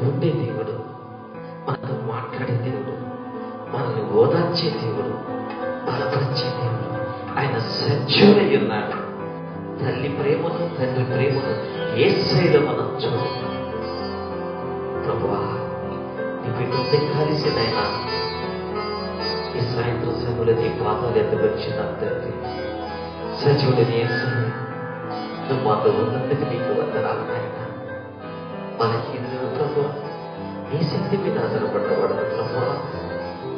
ఉండే దేవుడు, మనతో మాట్లాడే దేవుడు, మనల్ని ఓదార్చే దేవుడు, బలపరిచే దేవుడు. ఆయన సజీవుడై ఉన్నాడు. తల్లి ప్రేమను, తండ్రి ప్రేమను యేసయ్యలో మనం చూడాలి. ప్రభువా, నీ బిడ్డ కలిసి నాయన ఈ సాయంత్రం సమయంలో నీ పాదాలు ఎత్తవచ్చిన తండ్రి, సజీవుడని యేసయ్య, నువ్వు మాతో ఉన్నందుకు నీకు వందనాలు నాయన. మనకి ప్రభువా, నీ శక్తి మీద ఆధారపడ్డవాడు ప్రభువా.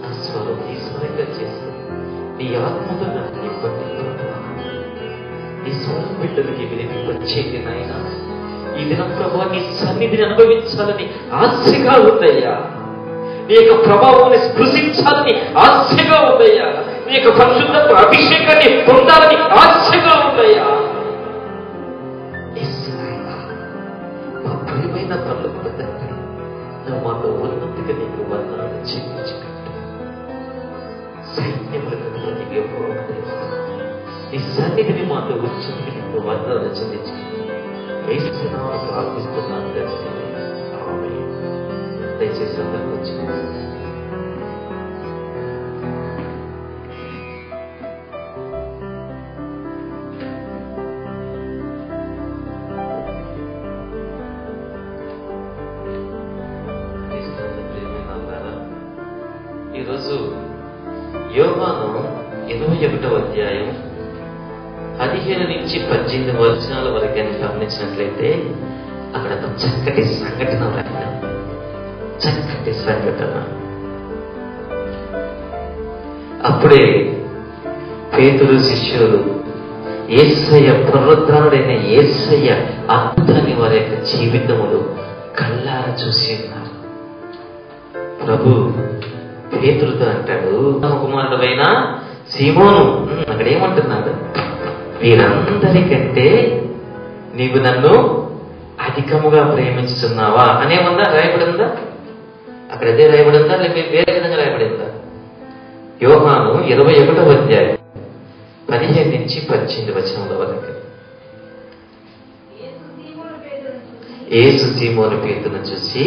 నా స్వరం నీ స్వరంగా చేసి నీ ఆత్మతో నన్ను నింపండి ప్రభువా. నీ స్వరం బిడ్డలకి వినిపించేది నాయన. ఈ దినం ప్రభువా, నీ సన్నిధిని అనుభవించాలని ఆశగా ఉందయ్యా. నీ యొక్క ప్రభావాన్ని స్పృశించాలని ఆశగా ఉందయ్యా. నీ యొక్క పరిశుద్ధ అభిషేకాన్ని పొందాలని ఆశగా ఉందయ్యా. మా ప్రియమైన తల్లి తండ్రి, నువ్వు మాతో ఉన్నందుకు నీకు వందనాలు చెల్లించినట్టు సైన్యములకు నీ సన్నిధిని మాతో వచ్చింది నీకు వందనాలు చెల్లించి ప్రార్థిస్తున్నాను తండ్రి. ఆమేన్. దయచేసి అందరికీ వచ్చింది. ఈరోజు యోహాను 21వ అధ్యాయం 15 నుంచి 18 వచనాల వరకు గమనించినట్లయితే అక్కడ ఒక చక్కటి సంఘటన రాయడం. చక్కటి సంఘటన. అప్పుడే పేతురు శిష్యులు యేసయ్య, పునరుద్ధానుడైన యేసయ్య అద్భుతాన్ని వారి యొక్క జీవితములు కళ్ళారా చూసి ఉన్నారు. ప్రభు పేతురుతో అంటాడు, కుమారుడైన సీమోను, అక్కడ ఏమంటున్నాడు? వీరందరికంటే నీవు నన్ను అధికముగా ప్రేమించుతున్నావా అనేముందా? రాయబడి ఉందా? అక్కడ అదే రాయబడి ఉందా, లేక వేరే విధంగా రాయబడి ఉందా? యోహాను 21వ అధ్యాయం 15 నుంచి 18 వచనముల వరకు. యేసు సీమోను పేతురును చూసి,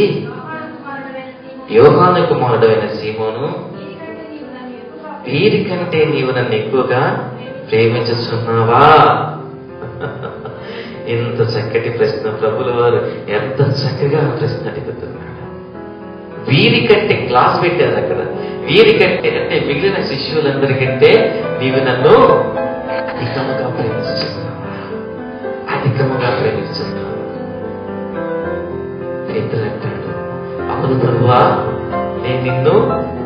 యోహాను కుమారుడైన సీమోను, వీరికంటే నీవు నన్ను ఎక్కువగా ప్రేమించుచున్నావా? ఇంత చక్కటి ప్రశ్న ప్రభుల వారు ఎంత చక్కగా ప్రశ్న అడుగుతున్నాడు. వీరికంటే క్లాస్ పెట్టారు అక్కడ. వీరికంటే అంటే మిగిలిన శిష్యులందరికంటే నీవు నన్ను అధికముగా ప్రేమించుచున్నావా? అధికముగా ప్రేమించున్నావా? పేతురు అంటాడు, అవును ప్రభువా, నేను నిన్ను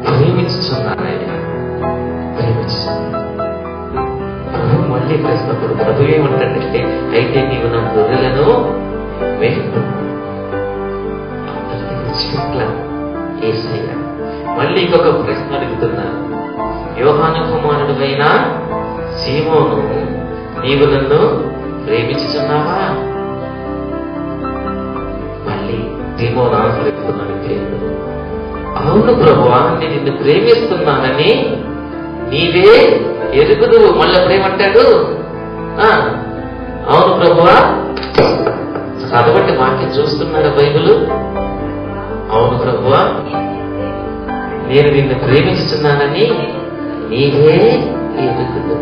ప్రేమించుచున్నానయ్యా, ప్రేమించుచున్నాను. ప్రభు మళ్ళీ ప్రశ్నప్పుడు ప్రభు ఏమంటాడంటే, అయితే నీవు నా గొర్రెలను మేపు. యేసయ్య మళ్ళీ ఇంకొక ప్రశ్న అడుగుతున్నాను. యోహాను కుమారుడైన సీమోను, నీవు నన్ను ప్రేమించుచున్నావా? మళ్ళీ సీమోను ఆశ్రయిస్తున్నాడు పేతురు, అవును ప్రభువా, నేను నిన్ను ప్రేమిస్తున్నానని నీవే ఎరుగుదు. మళ్ళీ ప్రేమంటాడు, అవును ప్రభువా. కాబట్టి వాక్యం చూస్తున్నారా బైబిల్? అవును ప్రభువా, నేను నిన్ను ప్రేమిస్తున్నానని నీవే ఎరుగుదు.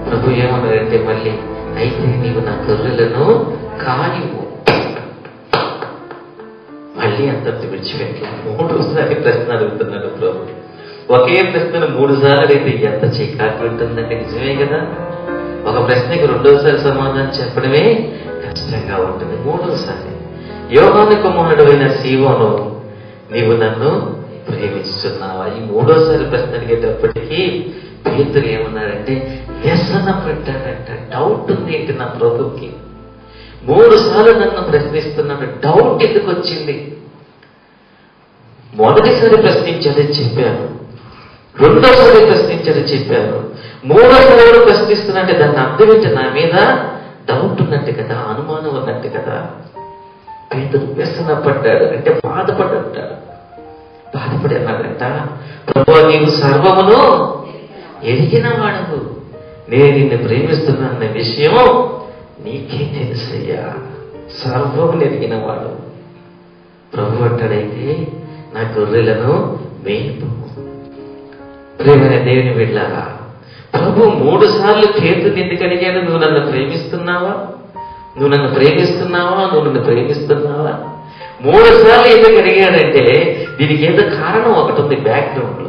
ప్రభు ఏమన్నారంటే మళ్ళీ, అయితే నీవు నా గొర్రెలను కానివ్వు. మళ్ళీ అంతటి విడిచిపెట్లా. 3సారి ప్రశ్న అడుగుతున్నాడు ప్రభు. ఒకే ప్రశ్నను 3 సార్లు అడిగితే ఎంత చీకాకు ఉంటుందంటే నిజమే కదా. ఒక ప్రశ్నకి 2వసారి సమాధానం చెప్పడమే కష్టంగా ఉంటుంది. 3వసారి, యోహాను కుమారుడైన సీమోను, నీవు నన్ను ప్రేమించుచున్నావా? ఈ 3వసారి ప్రశ్న అడిగేటప్పటికీ పేతురు ఏమన్నాడంటే వ్యసన పడ్డాడంట. డౌట్ ఉంది ఏంటి నా ప్రభుకి. 3 సార్లు నన్ను ప్రశ్నిస్తున్నాడు. డౌట్ ఎందుకు వచ్చింది? మొదటిసారి ప్రశ్నించాడని చెప్పాను, 2వసారి ప్రశ్నించాడని చెప్పాను, 3వసారి ప్రశ్నిస్తున్నట్టే దాన్ని అర్థం ఏంటి? నా మీద డౌట్ ఉన్నట్టు కదా, అనుమానం ఉన్నట్టు కదా. పేతురు వ్యసన పడ్డాడు అంటే బాధపడ్డాడు. బాధపడి అన్నాడంట, ప్రభువా, నీవు సర్వమును ఎరిగిన వాడవు, నేను నిన్ను ప్రేమిస్తున్నాన్న విషయం నీకే తెలుసయ్యా. సర్వము ఎరిగిన వాడు. ప్రభు అంటాడైతే నా గొర్రెలను మేపు. ప్రేమైన దేవుని బిడ్డలారా, ప్రభు 3 సార్లు పేతురుని ఎందుకు అడిగాడు? నువ్వు నన్ను ప్రేమిస్తున్నావా? నువ్వు నన్ను ప్రేమిస్తున్నావా? నువ్వు నన్ను ప్రేమిస్తున్నావా? 3 సార్లు ఎందుకు అడిగాడంటే దీనికి ఏదో కారణం ఒకటి ఉంది. బ్యాక్గ్రౌండ్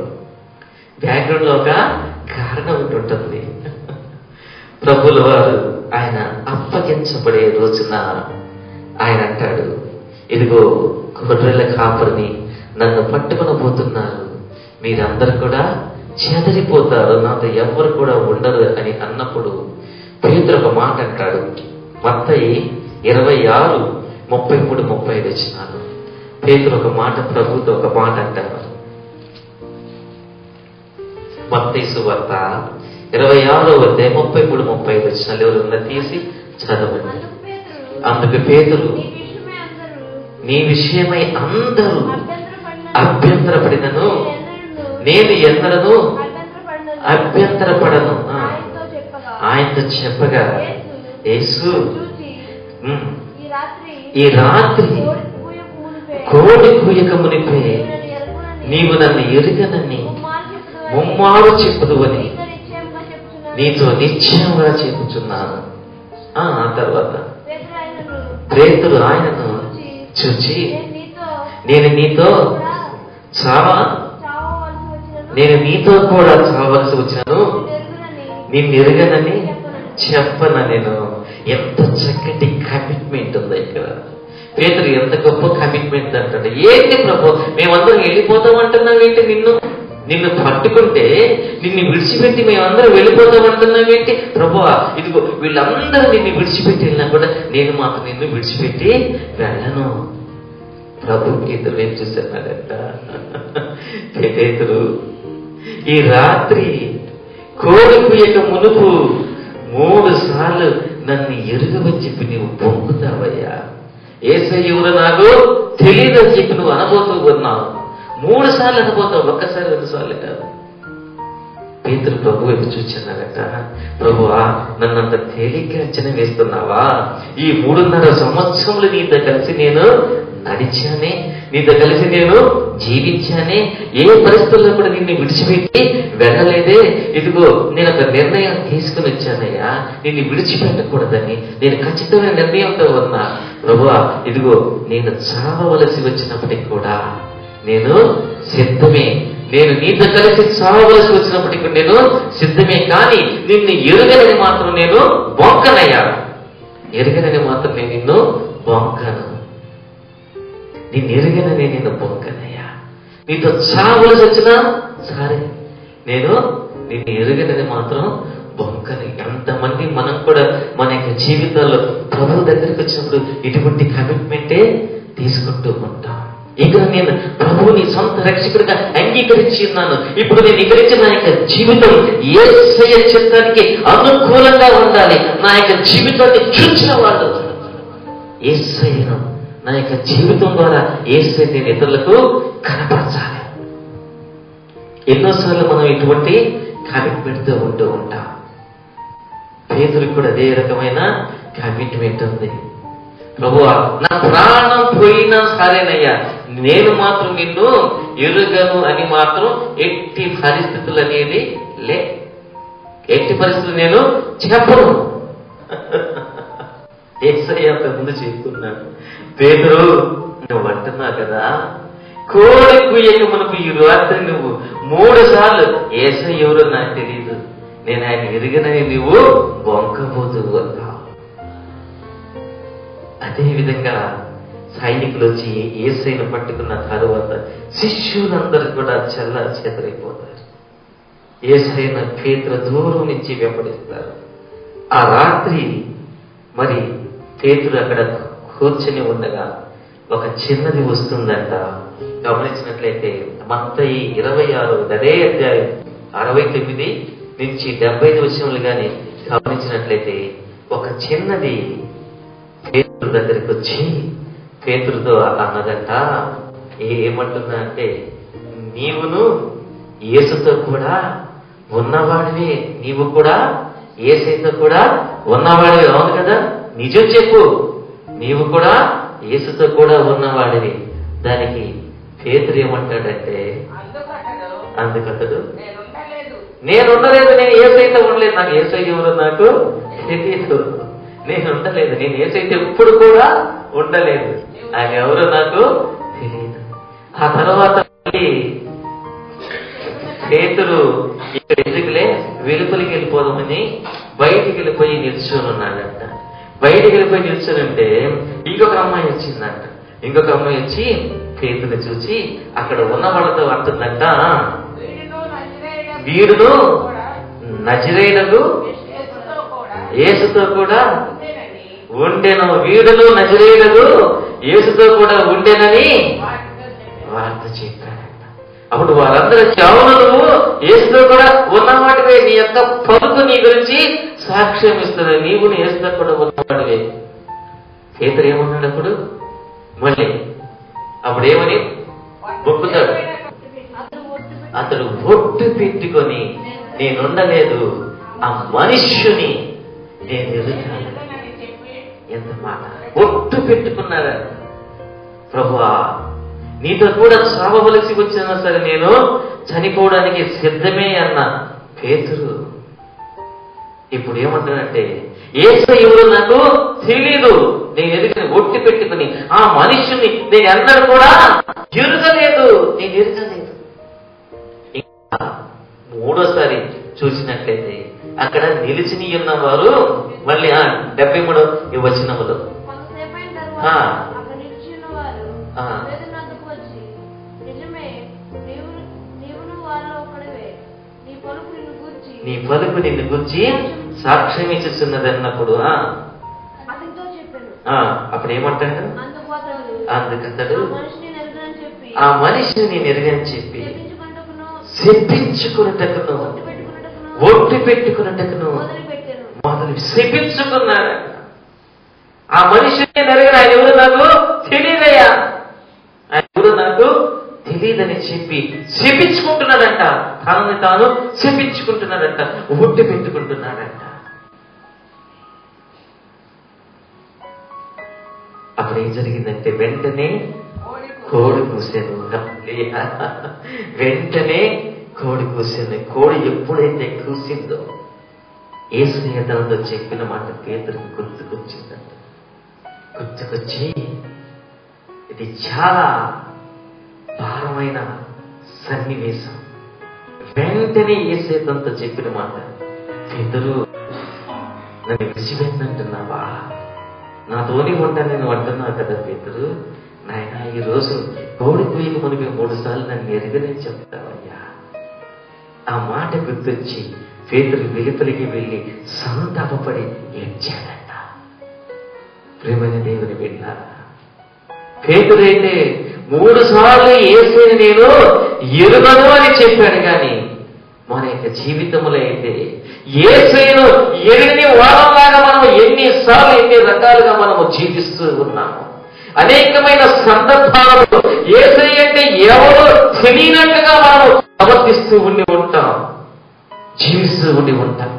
లో ఒక కారణం ఒకటి ఉంటుంది. ప్రభుల వారు ఆయన అప్పగించబడే రోజున ఆయన అంటాడు, ఇదిగో గొర్రెల కాపరిని నన్ను పట్టుకుని పోతున్నారు, మీరందరూ కూడా చెదరిపోతారు, నాతో ఎవరు కూడా ఉండరు అని అన్నప్పుడు పేతురు ఒక మాట అంటాడు. మత్తయి 26:33-35 వచనాలు. పేతురు ఒక మాట, ప్రభుతో ఒక మాట అంటారు. మత్తయి సువార్త 26:33-35 వచనాలు ఎవరన్నా తీసి చదవండి. అందుకు పేతురు, నీ విషయమై అందరూ అభ్యంతరపడినను నేను ఎన్నడను అభ్యంతరపడను ఆయనతో చెప్పగా, యేసు ఈ రాత్రి కోడి కూయక మునిపే నీవు నన్ను ఎరుగనని ముమ్మారు చెప్పుదువని నీతో నిశ్చయంగా చెప్పుచున్నాను. ఆ తర్వాత పేతురు ఆయనను చూచి, నేను నీతో కూడా చావలసి వచ్చాను, నిన్ను ఎరుగనని చెప్పనా నేను. ఎంత చక్కటి కమిట్మెంట్ ఉంది ఇక్కడ. పేతురు ఎంత గొప్ప కమిట్మెంట్ అంటాడు. ఏంటి ప్రభు, మేమందరం వెళ్ళిపోతామంటున్నావేంటి? నిన్ను పట్టుకుంటే నిన్ను విడిచిపెట్టి మేమందరం వెళ్ళిపోతామంటున్నావేంటి? ప్రభు, ఇదిగో వీళ్ళందరూ నిన్ను విడిచిపెట్టి వెళ్ళినా కూడా నేను మాత్రం నిన్ను విడిచిపెట్టి వెళ్ళను. ప్రభు పేతురు ఏం చూస్తున్నాడంట? పేతురు, ఈ రాత్రి కోడి కూయక మునుపు 3 సార్లు నన్ను ఎరుగవని చెప్పి నీవు పొంగుతావయ్యా. యేసయ్య ఎవరో నాకు తెలియదని చెప్పి నువ్వు అనబోతూ ఉన్నావు. 3 సార్లు అనబోతావు, ఒక్కసారి 2 సార్లు కాదు. పేతురు ప్రభు వైపు చూస్తున్నాడట. ప్రభువా, నన్ను అంత తేలిగ్గా అంచనా వేస్తున్నావా? ఈ 3.5 సంవత్సరములు నీతో కలిసి నేను నడిచానే, నీతో కలిసి నేను జీవించానే, ఏ పరిస్థితుల్లో కూడా నిన్ను విడిచిపెట్టి వెళ్ళలేదే. ఇదిగో నేను ఒక నిర్ణయం తీసుకుని వచ్చానయ్యా, నిన్ను విడిచిపెట్టకూడదని నేను ఖచ్చితమైన నిర్ణయంతో ఉన్నా. ప్రభువా, ఇదిగో నేను చావవలసి వచ్చినప్పటికి కూడా నేను సిద్ధమే, నేను నీతో కలిసి చావవలసి వచ్చినప్పటికీ నేను సిద్ధమే, కానీ నిన్ను ఎరుగనని మాత్రం నేను బొంకనయ్యా. ఎరుగనని మాత్రం నేను నిన్ను బొంకను. నిన్ను ఎరుగనని నేను బొంకనయ్యా. నీతో చావలసి వచ్చినా సరే, నేను నిన్ను ఎరుగనని మాత్రం బొంకని. ఎంతమంది మనం కూడా మన యొక్క జీవితాల్లో ప్రభు దగ్గరికి వచ్చినప్పుడు ఇటువంటి కమిట్మెంటే తీసుకుంటూ ఉంటాం. ఇక్కడ నేను ప్రభువుని సొంత రక్షకుడిగా అంగీకరించి ఉన్నాను. ఇప్పుడు నేను ఇక్కడించిన నా యొక్క జీవితం యేసయ్య చిత్తానికి అనుకూలంగా ఉండాలి. నా యొక్క జీవితాన్ని చూచిన వాళ్ళు యేసయ్యను నా యొక్క జీవితం ద్వారా యేసయ్య నేను ఇతరులకు కనపరచాలి. ఎన్నోసార్లు మనం ఇటువంటి కమిట్మెంట్తో ఉంటూ ఉంటాం. పేతురికి కూడా అదే రకమైన కమిట్మెంట్ ఉంది. ప్రభువా, నా ప్రాణం పోయినా సరేనయ్యా, నేను మాత్రం నిన్ను ఎరుగను అని మాత్రం ఎట్టి పరిస్థితులు అనేది ఎట్టి పరిస్థితులు నేను చెప్పను. యేసయ్య ముందు చెప్తున్నాను, పేతురు నువ్వు అంటున్నావు కదా, కోడి కూయక మనకు ఈ రాత్రి నువ్వు 3 సార్లు యేసయ్య ఎవరో నాకు తెలియదు, నేను ఆయన ఎరుగనని నువ్వు బొంకబోతూ అన్నావు. అదేవిధంగా సైనికులు వచ్చి యేసయ్యను పట్టుకున్న తరువాత శిష్యులందరూ కూడా చెదరైపోతారు. యేసయ్యను పేతురు దూరం నుంచి వెంబడిస్తారు. ఆ రాత్రి మరి పేతురు అక్కడ కూర్చొని ఉండగా ఒక చిన్నది వస్తుందంట. గమనించినట్లయితే మత్తయి 26 అదే అధ్యాయం 69-75 వచనములు కానీ గమనించినట్లయితే ఒక చిన్నది పేతురు దగ్గరికి వచ్చి పేతురుతో అన్నదంట. ఏమంటుందా అంటే, నీవును యేసుతో కూడా ఉన్నవాడివి, నీవు కూడా యేసయ్యతో కూడా ఉన్నవాడివి, అవును కదా, నిజం చెప్పు, నీవు కూడా యేసుతో కూడా ఉన్నవాడివి. దానికి పేతురు ఏమంటాడంటే, అందుకతడు నేను ఉండలేదు, నేను యేసయ్యతో ఉండలేదు, నాకు యేసయ్య ఎవరు నాకు తెలియదు, నేను ఉండలేదు, నేను యేసయ్యతో ఎప్పుడు కూడా ఉండలేదు, ఆయన ఎవరు నాకు తెలియదు. ఆ తర్వాత పేతురు ఇక్కడ ఎందుకులే వెలుపలికి వెళ్ళిపోదామని బయటికి వెళ్ళిపోయి నిల్చొని ఉన్నాడంట. బయటికి వెళ్ళిపోయి నిల్చొనుంటే ఇంకొక అమ్మాయి వచ్చిందంట. ఇంకొక అమ్మాయి వచ్చి పేతురుని చూసి అక్కడ ఉన్న వాళ్ళతో అంటుందంట, వీడును నజరేయుడగు యేసుతో కూడా ఉండెను, వీడును నజరేయుడగు యేసుతో కూడా ఉండెనని వార్త చెప్పాడంట. అప్పుడు వారందరూ అవును, నువ్వు యేసుతో కూడా ఉన్నవాడివే, నీ యొక్క పలుకు నీ గురించి సాక్ష్యం ఇస్తుంది, నీవు యేసుతో కూడా ఉన్నవాడివే. పేతురు ఏమన్నాడు అప్పుడు? మళ్ళీ అప్పుడు ఏమని ఒప్పుతాడు? అతడు ఒట్టు పెట్టుకొని నేనుండలేదు, ఆ మనుష్యుని నేను ఎదుగుతాను. ఎంత మాట! ఒట్టు పెట్టుకున్నాడు. ప్రభువా, నీతో కూడా చావవలసి వచ్చినా సరే నేను చనిపోవడానికి సిద్ధమే అన్న పేతురు ఇప్పుడు ఏమంటానంటే, యేసు ఎవరు నాకు తెలీదు, నేను ఎదుగుని ఒట్టు పెట్టుకుని ఆ మనుష్యుని నేను ఎన్నడూ కూడా ఎరుగలేదు, నేను ఎరగలేదు. ఇంకా మూడోసారి చూసినట్లయితే అక్కడ నిలిచిని ఉన్నవారు మళ్ళీ 73వ వచనములో నీ పలుకు నిన్ను గురించి సాక్ష్యం ఇచ్చుచున్నదన్నప్పుడు అప్పుడు ఏమంటాడు? అందుకతడు ఆ మనిషిని నేను ఎరుగని చెప్పి శపించుకున్నటకును ఒట్టు పెట్టుకున్నటకును మొదలు శపించుకున్నాడు. ఆ మనిషిని నెరగని ఆయన ఎవరు నాకు తెలియదయ్యా, ఆయన ఎవరు నాకు తెలియదని చెప్పి శపించుకుంటున్నాడంట. తనని తాను శపించుకుంటున్నాడంట, ఒట్టు పెట్టుకుంటున్నాడంట. అప్పుడు ఏం జరిగిందంటే వెంటనే కోడి కూసాను. వెంటనే కోడి కూసాను. కోడి ఎప్పుడైతే కూసిందో యేసయ్య తనతో చెప్పిన మాట పేతురుకి గుర్తుకొచ్చిందంట. గుర్తుకొచ్చి ఇది చాలా భారమైన సన్నివేశం. వెంటనే యేసయ్య తనతో చెప్పిన మాట, పేతురు నన్ను విడిచిపెట్టినంటున్నావా, నాతోని ఉంటాను నేను అంటున్నావు కదా పేతురు, నాయన ఈ రోజు కోడి కూయక మునిపి 3 సార్లు నన్ను ఎరుగనే చెప్తావయ్యా. ఆ మాట గుర్తొచ్చి పేతురు వెలుపలికి వెళ్ళి సంతాపపడి ఏడ్చాడంట. ప్రేమైన దేవుని బిడ్డలారా, పేతురైతే 3 సార్లు యేసుని నేను ఎరుగను అని చెప్పాడు. కానీ మన యొక్క జీవితంలో అయితే యేసును ఎరుగని వారంలాగా మనం ఎన్నిసార్లు ఎన్ని రకాలుగా మనము జీవిస్తూ ఉన్నాము. అనేకమైన సందర్భాలలో యేసయ్య అంటే ఎవరో తెలియనట్టుగా మనము ప్రవర్తిస్తూ ఉండి ఉంటాం, జీవిస్తూ ఉండి ఉంటాం.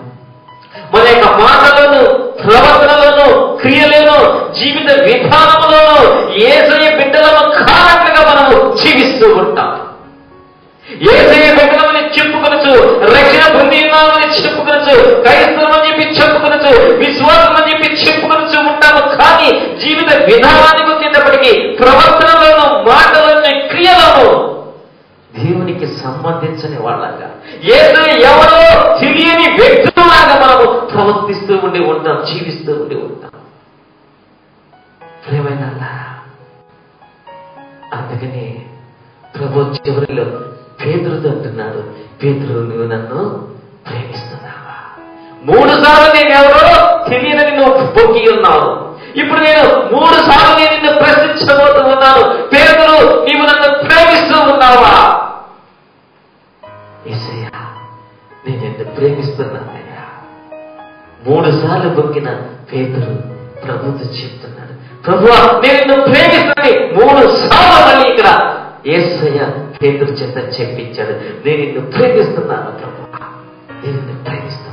మన యొక్క మాటలను, ప్రవర్తనలను, క్రియలను, జీవిత విధానములను యేసయ్య బిడ్డలను కానట్టుగా మనము జీవిస్తూ ఉంటాం. యేసయ్య బిడ్డలని చెప్పుకొనొచ్చు, రక్షణ పొంది ఉన్నామని చెప్పుకొనొచ్చు, క్రైస్తవం అని చెప్పి చెప్పుకొనొచ్చు, విశ్వాసం అని చెప్పి చెప్పుకొనొచ్చు ఉంటాము. కానీ జీవిత విధానానికి వచ్చేటప్పటికీ ప్రవర్తనలను, మాటలను, క్రియలను దేవునికి సంబంధించని వాళ్ళగా, ఏదో ఎవరో తెలియని వ్యక్తులాగా మనము ప్రవర్తిస్తూ ఉండి ఉంటాం, జీవిస్తూ ఉండి ఉంటాం. ప్రేమైన అందుకనే ప్రభు చివరిలో పేతురుతో అంటున్నాడు, పేతురు నువ్వు నన్ను ప్రేమిస్తున్నావా? 3 సార్లు నేను ఎవరో తెలియదని నువ్వు పొక్కి ఉన్నావు. ఇప్పుడు నేను 3 సార్లు నేను నిన్ను ప్రశ్నించబోతూ ఉన్నాను, పేతురు నీవు నన్ను ప్రేమిస్తూ ఉన్నావా? యేసయ్యా నేను నిన్ను ప్రేమిస్తున్నానయ్యా. 3 సార్లు పొక్కిన పేతురు ప్రభుతో చెప్తున్నాడు, ప్రభువా నేను నిన్ను ప్రేమిస్తానని 3 సార్లు మళ్ళీ ఇక్కడ యేసయ్య పేతురు చేత చెప్పించాడు. నేను నిన్ను ప్రేమిస్తున్నాను ప్రభువా, నేను నిన్ను ప్రేమిస్తాను.